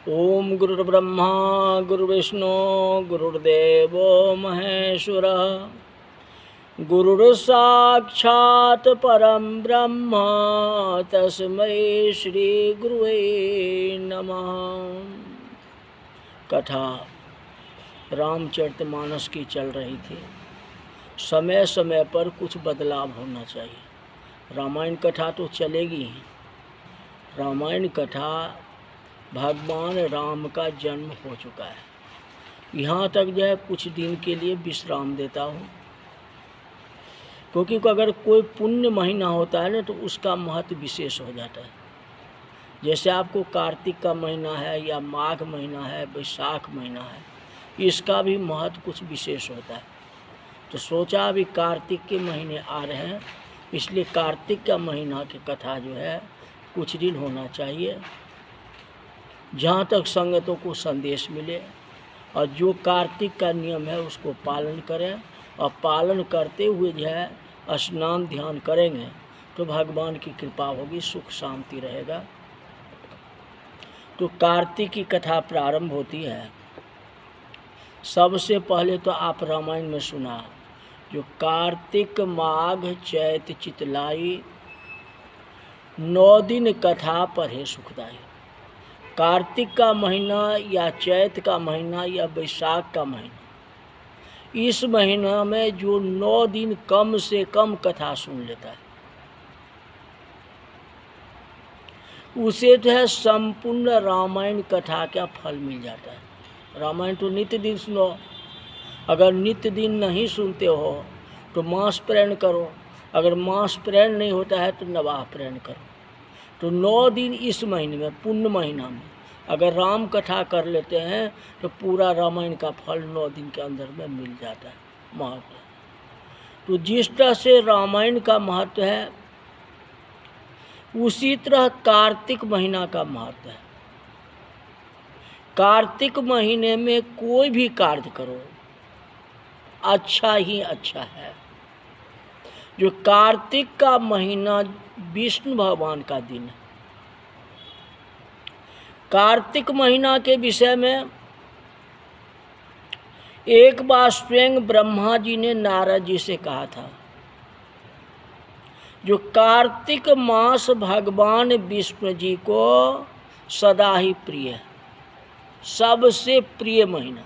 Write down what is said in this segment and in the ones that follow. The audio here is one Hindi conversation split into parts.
ओम गुरुर्ब्रह्मा गुरुर्विष्णु गुरुर्देवो महेश्वरः गुरुर्साक्षात् परं ब्रह्म तस्मै श्री गुरुवे नमः। कथा रामचरितमानस की चल रही थी। समय समय पर कुछ बदलाव होना चाहिए। रामायण कथा तो चलेगी ही। रामायण कथा भगवान राम का जन्म हो चुका है। यहाँ तक जो है कुछ दिन के लिए विश्राम देता हूँ, क्योंकि अगर कोई पुण्य महीना होता है ना तो उसका महत्व विशेष हो जाता है। जैसे आपको कार्तिक का महीना है या माघ महीना है, बैसाख महीना है, इसका भी महत्व कुछ विशेष होता है। तो सोचा अभी कार्तिक के महीने आ रहे हैं, इसलिए कार्तिक का महीना की कथा जो है कुछ दिन होना चाहिए, जहाँ तक संगतों को संदेश मिले और जो कार्तिक का नियम है उसको पालन करें। और पालन करते हुए जो है स्नान ध्यान करेंगे तो भगवान की कृपा होगी, सुख शांति रहेगा। तो कार्तिक की कथा प्रारंभ होती है। सबसे पहले तो आप रामायण में सुना जो कार्तिक माघ चैत चितलाई 9 दिन कथा पढ़े सुखदाई। कार्तिक का महीना या चैत का महीना या बैसाख का महीना, इस महीना में जो 9 दिन कम से कम कथा सुन लेता है उसे जो है संपूर्ण रामायण कथा का फल मिल जाता है। रामायण तो नित्य दिन सुनो। अगर नित्य दिन नहीं सुनते हो तो मास प्रण करो। अगर मास प्रण नहीं होता है तो नवाह प्रण करो। तो 9 दिन इस महीने में, पुण्य महीना में अगर राम कथा कर लेते हैं तो पूरा रामायण का फल 9 दिन के अंदर में मिल जाता है, महत्व। तो जिस तरह से रामायण का महत्व है उसी तरह कार्तिक महीना का महत्व है। कार्तिक महीने में कोई भी कार्य करो अच्छा ही अच्छा है। जो कार्तिक का महीना विष्णु भगवान का दिन है। कार्तिक महीना के विषय में एक बार स्वयं ब्रह्मा जी ने नारद जी से कहा था, जो कार्तिक मास भगवान विष्णु जी को सदा ही प्रिय है, सबसे प्रिय महीना।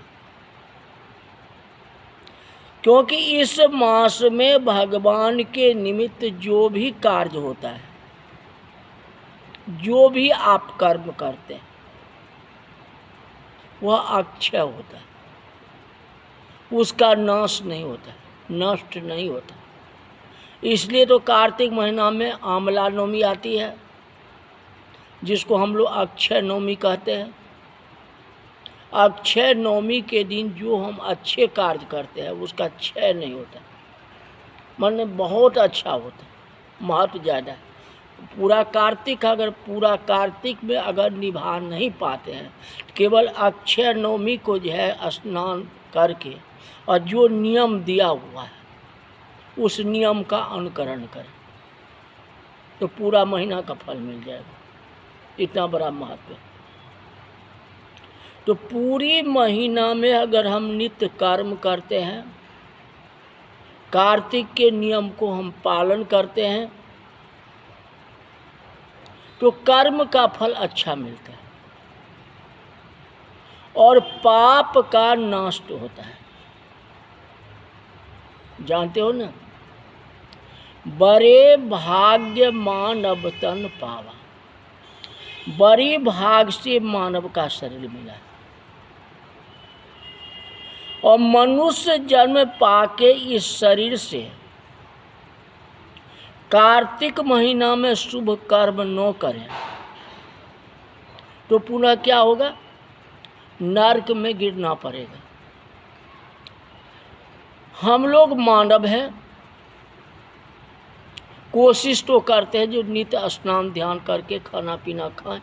क्योंकि इस मास में भगवान के निमित्त जो भी कार्य होता है, जो भी आप कर्म करते हैं, वह अक्षय होता है, उसका नाश नहीं होता, नष्ट नहीं होता। इसलिए तो कार्तिक महीना में आंवला नवमी आती है, जिसको हम लोग अक्षय नवमी कहते हैं। अक्षय नवमी के दिन जो हम अच्छे कार्य करते हैं उसका क्षय नहीं होता, मन बहुत अच्छा होता, महत्व ज़्यादा है। पूरा कार्तिक, अगर पूरा कार्तिक में अगर निभा नहीं पाते हैं, केवल अक्षय नवमी को जो है स्नान करके और जो नियम दिया हुआ है उस नियम का अनुकरण करें तो पूरा महीना का फल मिल जाएगा। इतना बड़ा महत्व है। तो पूरी महीना में अगर हम नित्य कर्म करते हैं, कार्तिक के नियम को हम पालन करते हैं, तो कर्म का फल अच्छा मिलता है और पाप का नाश होता है। जानते हो ना, बड़े भाग्य मानव तन पावा। बड़ी भाग से मानव का शरीर मिला है और मनुष्य जन्म पाके इस शरीर से कार्तिक महीना में शुभ कर्म न करें तो पुनः क्या होगा, नरक में गिरना पड़ेगा। हम लोग मानव हैं, कोशिश तो करते हैं जो नित्य स्नान ध्यान करके खाना पीना खाएं,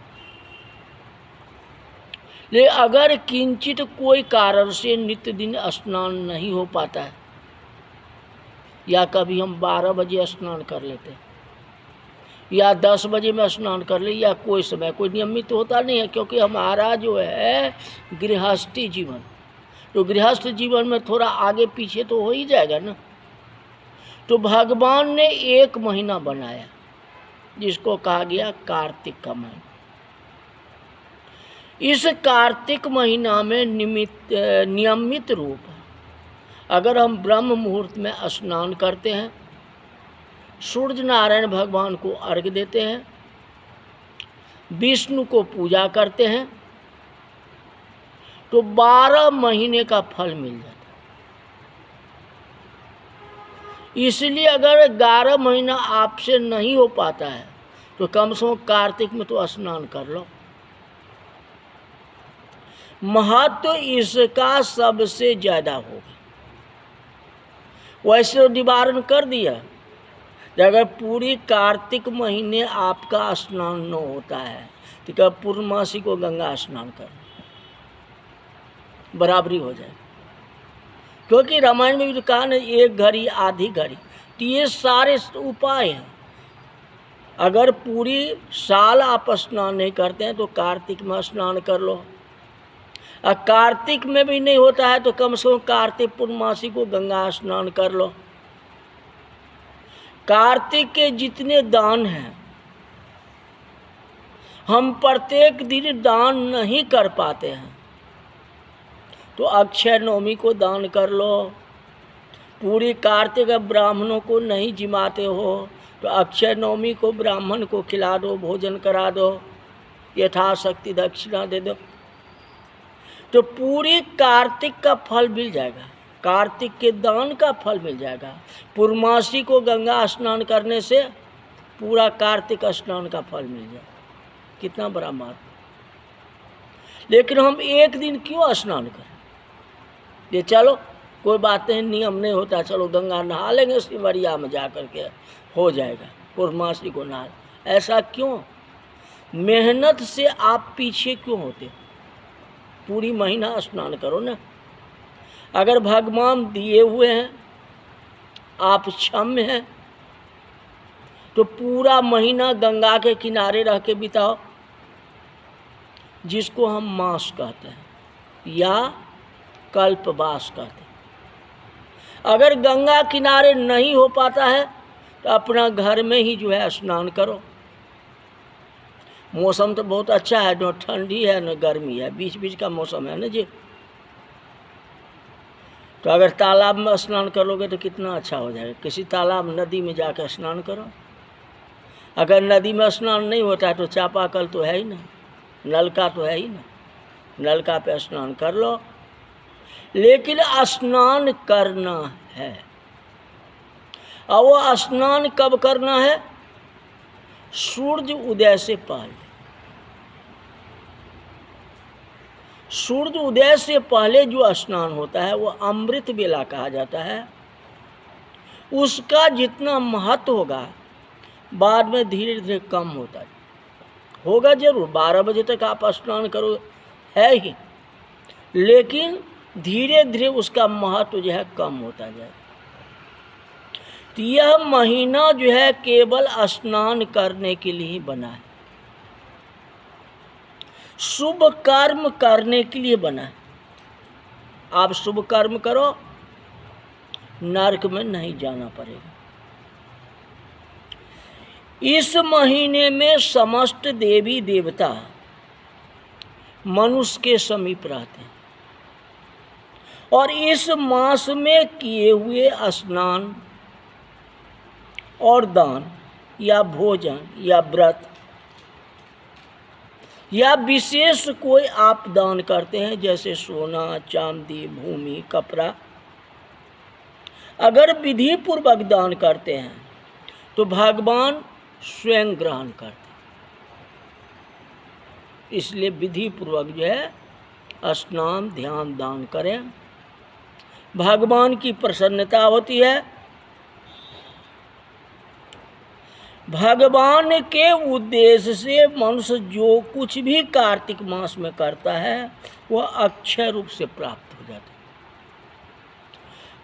लेकिन अगर किंचित कोई कारण से नित्य दिन स्नान नहीं हो पाता है, या कभी हम 12 बजे स्नान कर लेते हैं, या 10 बजे में स्नान कर ले, या कोई समय, कोई नियमित तो होता नहीं है, क्योंकि हमारा जो है गृहस्थी जीवन, तो गृहस्थ जीवन में थोड़ा आगे पीछे तो हो ही जाएगा ना। तो भगवान ने 1 महीना बनाया जिसको कहा गया कार्तिक का महीना। इस कार्तिक महीना में नियमित रूप अगर हम ब्रह्म मुहूर्त में स्नान करते हैं, सूर्य नारायण भगवान को अर्घ्य देते हैं, विष्णु को पूजा करते हैं, तो 12 महीने का फल मिल जाता है। इसलिए अगर 11 महीना आपसे नहीं हो पाता है तो कम से कम कार्तिक में तो स्नान कर लो। महत्व इसका सबसे ज़्यादा होगा। वैसे तो निवारण कर दिया, अगर पूरी कार्तिक महीने आपका स्नान न होता है तो क्या पूर्णमासी को गंगा स्नान कर, बराबरी हो जाए। क्योंकि रामायण में भी तो कहा ना, 1 घड़ी आधी घड़ी, तो ये सारे उपाय हैं। अगर पूरी साल आप स्नान नहीं करते हैं तो कार्तिक में स्नान कर लो, और कार्तिक में भी नहीं होता है तो कम से कम कार्तिक पूर्णमासी को गंगा स्नान कर लो। कार्तिक के जितने दान हैं हम प्रत्येक दिन दान नहीं कर पाते हैं, तो अक्षय नवमी को दान कर लो। पूरी कार्तिक ब्राह्मणों को नहीं जिमाते हो तो अक्षय नवमी को ब्राह्मण को खिला दो, भोजन करा दो, यथाशक्ति दक्षिणा दे दो, तो पूरी कार्तिक का फल मिल जाएगा, कार्तिक के दान का फल मिल जाएगा। पूर्णमासी को गंगा स्नान करने से पूरा कार्तिक स्नान का फल मिल जाएगा। कितना बड़ा महत्व। लेकिन हम एक दिन क्यों स्नान करें? ये चलो कोई बात नहीं, नियम नहीं होता, चलो गंगा नहा लेंगे सिमरिया में जा कर के, हो जाएगा, पूर्णमासी को नहा। ऐसा क्यों? मेहनत से आप पीछे क्यों होते? पूरी महीना स्नान करो ना। अगर भगवान दिए हुए हैं, आप क्षम्य हैं, तो पूरा महीना गंगा के किनारे रह के बिताओ, जिसको हम मास कहते हैं या कल्पवास कहते हैं। अगर गंगा किनारे नहीं हो पाता है तो अपना घर में ही जो है स्नान करो। मौसम तो बहुत अच्छा है, न ठंडी है न गर्मी है, बीच बीच का मौसम है ना जी। तो अगर तालाब में स्नान करोगे तो कितना अच्छा हो जाएगा। किसी तालाब नदी में जाकर स्नान करो। अगर नदी में स्नान नहीं होता है तो चापाकल तो है ही ना, नलका तो है ही ना, नलका पे स्नान कर लो। लेकिन स्नान करना है, और वो स्नान कब करना है? सूर्य उदय से पहले। सूर्य उदय से पहले जो स्नान होता है वो अमृत बेला कहा जाता है। उसका जितना महत्व होगा बाद में धीरे धीरे कम होता होगा। जरूर 12 बजे तक आप स्नान करो है ही, लेकिन धीरे धीरे उसका महत्व जो है कम होता जाए। तो यह महीना जो है केवल स्नान करने के लिए ही बना है, शुभ कर्म करने के लिए बना है। आप शुभ कर्म करो, नरक में नहीं जाना पड़ेगा। इस महीने में समस्त देवी देवता मनुष्य के समीप रहते हैं, और इस मास में किए हुए स्नान और दान या भोजन या व्रत या विशेष कोई आप दान करते हैं, जैसे सोना, चांदी, भूमि, कपड़ा, अगर विधि पूर्वक दान करते हैं तो भगवान स्वयं ग्रहण करते हैं। इसलिए विधि पूर्वक जो है स्नान, ध्यान, दान करें, भगवान की प्रसन्नता होती है। भगवान के उद्देश्य से मनुष्य जो कुछ भी कार्तिक मास में करता है वह अक्षय रूप से प्राप्त हो जाता है,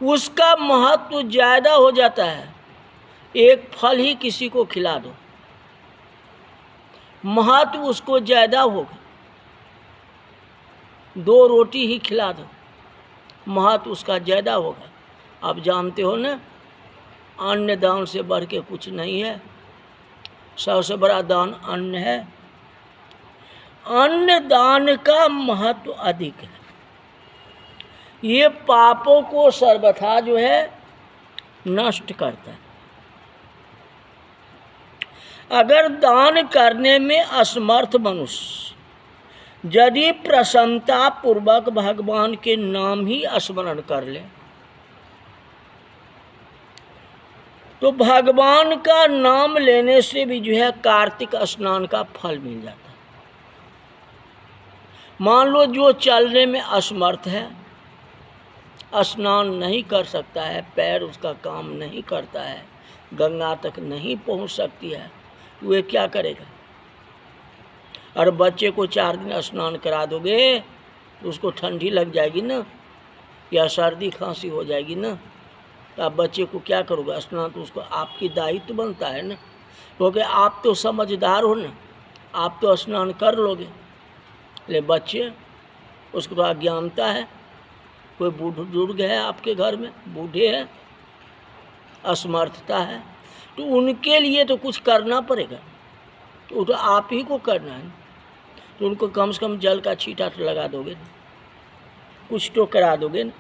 उसका महत्व ज़्यादा हो जाता है। एक फल ही किसी को खिला दो, महत्व उसको ज़्यादा होगा। 2 रोटी ही खिला दो, महत्व उसका ज़्यादा होगा। आप जानते हो ना, अन्न दान से बढ़ के कुछ नहीं है, सबसे बड़ा दान अन्न है। अन्न दान का महत्व अधिक है। ये पापों को सर्वथा जो है नष्ट करता है। अगर दान करने में असमर्थ मनुष्य यदि प्रसन्नता पूर्वक भगवान के नाम ही स्मरण कर ले तो भगवान का नाम लेने से भी जो है कार्तिक स्नान का फल मिल जाता है। मान लो जो चलने में असमर्थ है, स्नान नहीं कर सकता है, पैर उसका काम नहीं करता है, गंगा तक नहीं पहुंच सकती है, वे क्या करेगा? और बच्चे को 4 दिन स्नान करा दोगे तो उसको ठंडी लग जाएगी ना, या सर्दी खांसी हो जाएगी ना, तो आप बच्चे को क्या करोगे? स्नान तो उसको आपकी दायित्व बनता है ना, क्योंकि आप तो समझदार हो ना, आप तो स्नान कर लोगे। ले बच्चे, उसको तो अज्ञानता है। कोई बुजुर्ग है आपके घर में, बूढ़े हैं, असमर्थता है, तो उनके लिए तो कुछ करना पड़ेगा, तो आप ही को करना है। तो उनको कम से कम जल का छींटा तो लगा दोगे ना, कुछ तो करा दोगे ना।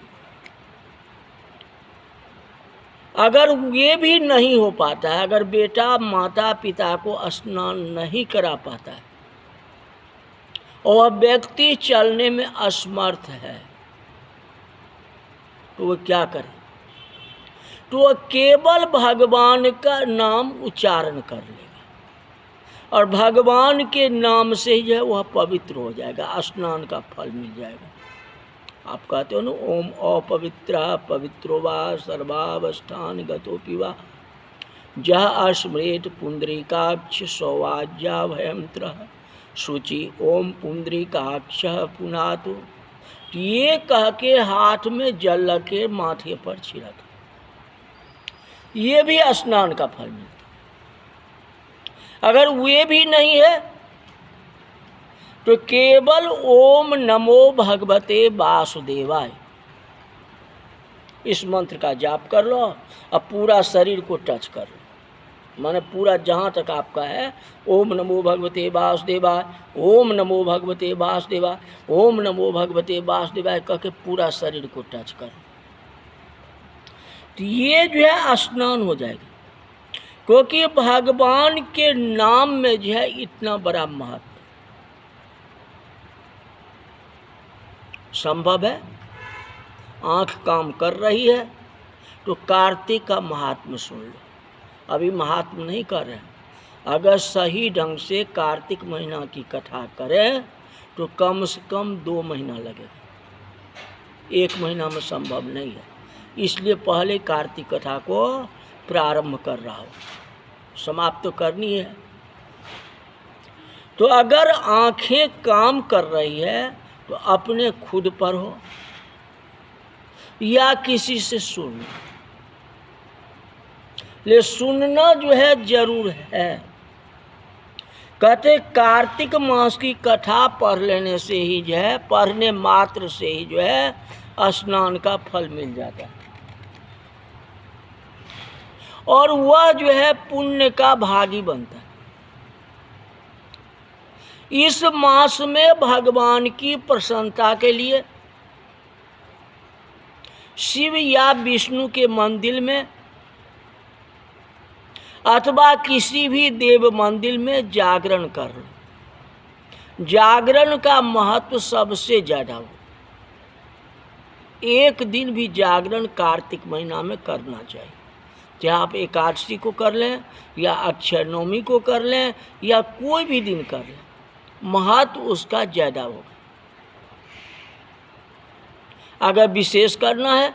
अगर ये भी नहीं हो पाता है, अगर बेटा माता पिता को स्नान नहीं करा पाता है और व्यक्ति चलने में असमर्थ है, तो वो क्या करे? तो वह केवल भगवान का नाम उच्चारण कर लेगा और भगवान के नाम से ही जो है वह पवित्र हो जाएगा, स्नान का फल मिल जाएगा। आप कहते हो ना, ओम अपवित्र पवित्रो वा सर्वावस्थान गतोपि वा जह स्मृत पुंडरीकाक्ष सौवाज्या भयंत्र शुचि ओम पुंडरीकाक्ष पुनातु। ये कह के हाथ में जल के माथे पर छिड़क, ये भी स्नान का फल मिलता। अगर वे भी नहीं है तो केवल ओम नमो भगवते वासुदेवाय इस मंत्र का जाप कर लो और पूरा शरीर को टच कर लो, माने पूरा जहाँ तक आपका है, ओम नमो भगवते वासुदेवाय, ओम नमो भगवते वासुदेवाय, ओम नमो भगवते वासुदेवाय कह के पूरा शरीर को टच करो, तो ये जो है स्नान हो जाएगा। क्योंकि भगवान के नाम में जो है इतना बड़ा महत्व संभव है। आँख काम कर रही है तो कार्तिक का महात्म्य सुन लो। अभी महात्म्य नहीं कर रहे हैं, अगर सही ढंग से कार्तिक महीना की कथा करें तो कम से कम 2 महीना लगेगा, 1 महीना में संभव नहीं है। इसलिए पहले कार्तिक कथा को प्रारंभ कर रहा हो, समाप्त तो करनी है। तो अगर आँखें काम कर रही है तो अपने खुद पर हो या किसी से सुन ले, सुनना जो है जरूर है। कहते कार्तिक मास की कथा पढ़ लेने से ही जो है, पढ़ने मात्र से ही जो है स्नान का फल मिल जाता है और वह जो है पुण्य का भागी बनता है। इस मास में भगवान की प्रसन्नता के लिए शिव या विष्णु के मंदिर में अथवा किसी भी देव मंदिर में जागरण कर लो। जागरण का महत्व सबसे ज़्यादा हो। 1 दिन भी जागरण कार्तिक महीना में करना चाहिए, चाहे आप एकादशी को कर लें या अक्षय नवमी को कर लें या कोई भी दिन कर लें, महत्व उसका ज़्यादा होगा। अगर विशेष करना है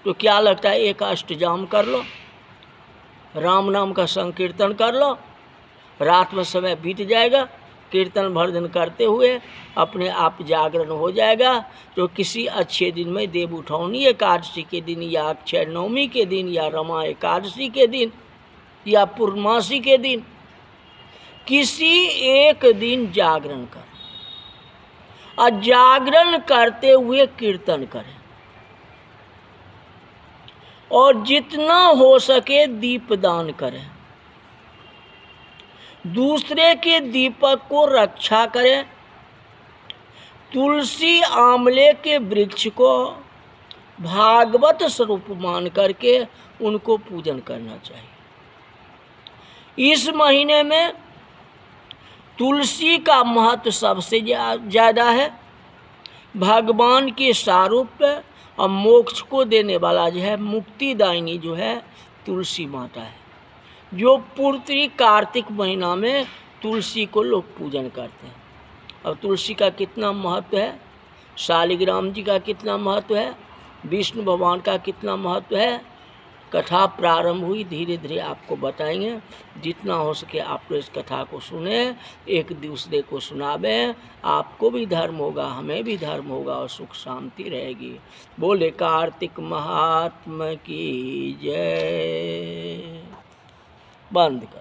तो क्या लगता है, एक अष्टजाम कर लो, राम नाम का संकीर्तन कर लो, रात में समय बीत जाएगा, कीर्तन भजन करते हुए अपने आप जागरण हो जाएगा। तो किसी अच्छे दिन में, देव उठौनी एकादशी के दिन या अक्षय नवमी के दिन या रमा एकादशी के दिन या पूर्णमासी के दिन किसी एक दिन जागरण कर और जागरण करते हुए कीर्तन करें और जितना हो सके दीपदान करें, दूसरे के दीपक को रक्षा करें, तुलसी आंवले के वृक्ष को भागवत स्वरूप मान करके उनको पूजन करना चाहिए। इस महीने में तुलसी का महत्व सबसे ज़्यादा है। भगवान के स्वरूप और मोक्ष को देने वाला जो है, मुक्तिदायिनी जो है तुलसी माता है, जो पूर्ति कार्तिक महीना में तुलसी को लोग पूजन करते हैं। अब तुलसी का कितना महत्व है, शालिग्राम जी का कितना महत्व है, विष्णु भगवान का कितना महत्व है, कथा प्रारंभ हुई, धीरे धीरे आपको बताएंगे। जितना हो सके आप लोग इस कथा को सुने, एक दूसरे को सुनावें, आपको भी धर्म होगा, हमें भी धर्म होगा और सुख शांति रहेगी। बोले कार्तिक महात्मा की जय। बंद कर।